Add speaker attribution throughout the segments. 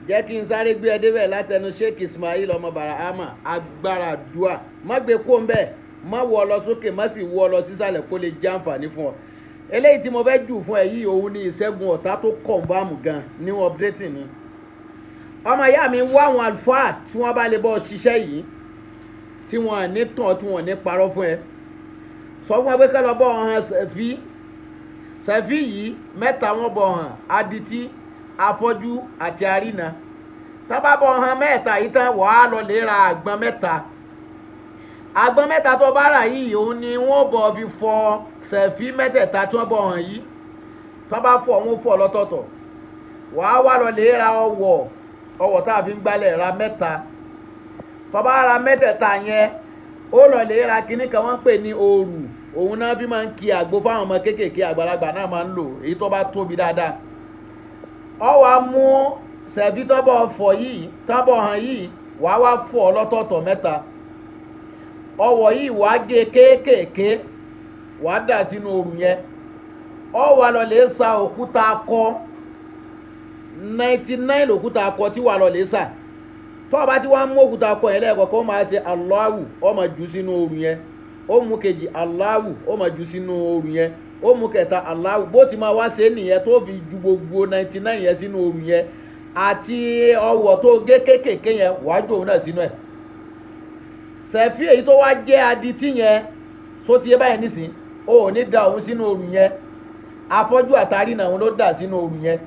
Speaker 1: jẹ́ kí n sáré gbé ẹ débẹ̀ látẹnu Sehikh Ismail ọmọ Barahama agbára àdúà má gbé kó ń bẹ̀ má wọ lọ sókè má sì wọ lọ sísàlẹ̀ kó lè jẹ́ àǹfààní fún ọ. Eléyìí tí mo fẹ́ jù fún ẹ yìí òun ni ìṣẹ́gun ọ̀tá tó kọ̀ǹbáàmù gan ní updating ni. ọmọ ìyá mi wá àwọn àlùfáà tí wọ́n bá lè bọ́ ṣiṣẹ́ yìí tí wọ́n ní tàn tí wọ́n ní parọ́ fún ẹ. sọ fún ẹ pé ká lọ bọ́ ọ̀hán Sẹ́fí yìí mẹ́ta wọ́n bọ̀ hàn adití afọ́jú àti arínà. tá bá bọ̀ hàn mẹ́ta yìí tán wàá lọ lè ra àgbọn mẹ́ta. àgbọn mẹ́ta tó bá rà yìí òun ni wọ́n bọ̀ fi fọ Sẹ́fí mẹ́tẹ̀ẹ̀ta tí wọ́n bọ̀ hàn yìí. tó bá fọ wọn fọ lọ́tọ̀ọ̀tọ̀ wàá wá lọ lè ra ọwọ̀ tá a fi ń gbálẹ̀ ra mẹ́ta. tó bá ra mẹ́tẹ̀ẹ̀ta yẹn ó lọ lè ra kinní kan wọ́n ń pè ní òòrù òun náà fi máa ń ki àgbo fáwọn ọmọ kéékèèké àgbàlagbà náà máa ń lò èyí tó bá tóbi dáadáa. ọ wá mú Sẹ́fí tọ́bọ̀ fọ̀ yìí tọ́bọ̀ hàn yìí wàá wá fọ̀ lọ́tọ̀ọ̀tọ̀ mẹ́ta. ọwọ̀ yìí wàá gé kéékèèké wàá dà sínú òòrù yẹn. ọ wá lọ lè sa òkúta akọ 99 òkúta akọ tí wàá lọ lè sà. tó bá ti wá mú òkúta akọ yẹn lẹ́ẹ̀kọ̀ọ̀kan ó máa ṣe Allahu ó máa jù sínú òòrù yẹn. ó mú kejì Allahu ó máa jù sínú òòrù yẹn. ó mú kẹta Allahu bó ti máa wá ṣe nìyẹn tó fi ju gbogbo 99 yẹn sínú òòrù yẹn àti ọwọ̀ tó gé kéékèèké yẹn wàá jò òun náà sínú ẹ̀. Sẹ́fí èyí tó wá jẹ́ adití yẹn só ti yé báyìí nísìn ó ò ní da òun sínú òòrù yẹn. afọ́jú àtàrí náà òun ló dà sínú òòrù yẹn.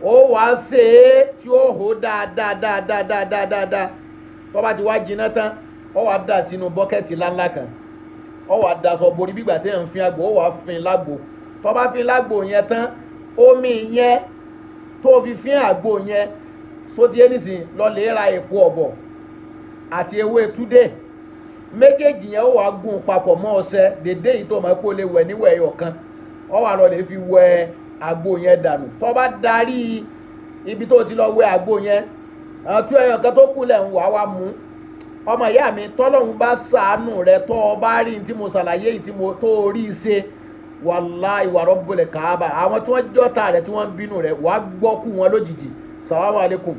Speaker 1: ó wàá ṣe é tí ó hó dáadáa tó bá ti wá jiná tán ó wàá dà sínú bọ́kẹ́tì ńláńlá kan. ó wàá daṣọ borí bí ìgbà tí èèyàn ń fin àgbò ó wàá fin lágbo. tó bá fin lágbo yẹn tán omi yẹn tó fi fin àgbo yẹn sóti ẹnìsìn lọ lè ra èpo ọ̀bọ̀ àti ewé túdé méjèèjì yẹn ó wàá gún papọ̀ mọ́ ọṣẹ dédé yìí tó máa kó lè wẹ̀ níwẹ̀ ẹyọ kan. ó wàá lọ lè fi wẹ àgbo yẹn dànù. tó bá darí ibi tó ti lọ wẹ àgbo yẹn tú ẹyọ kan tó kù lẹ̀ ń wá wá mú. ọmọ ìyá mi tọ́lọ́hun bá ṣàánú rẹ tó o bá rí tí mo ṣàlàyé yìí tí mo tó rí i ṣe wàláhì wa Rabbul Kaaba àwọn tí wọ́n jọ́ta rẹ̀ tí wọ́n ń bínú rẹ̀ wàá gbọ́kù wọn lójijì. Salamu alaikum.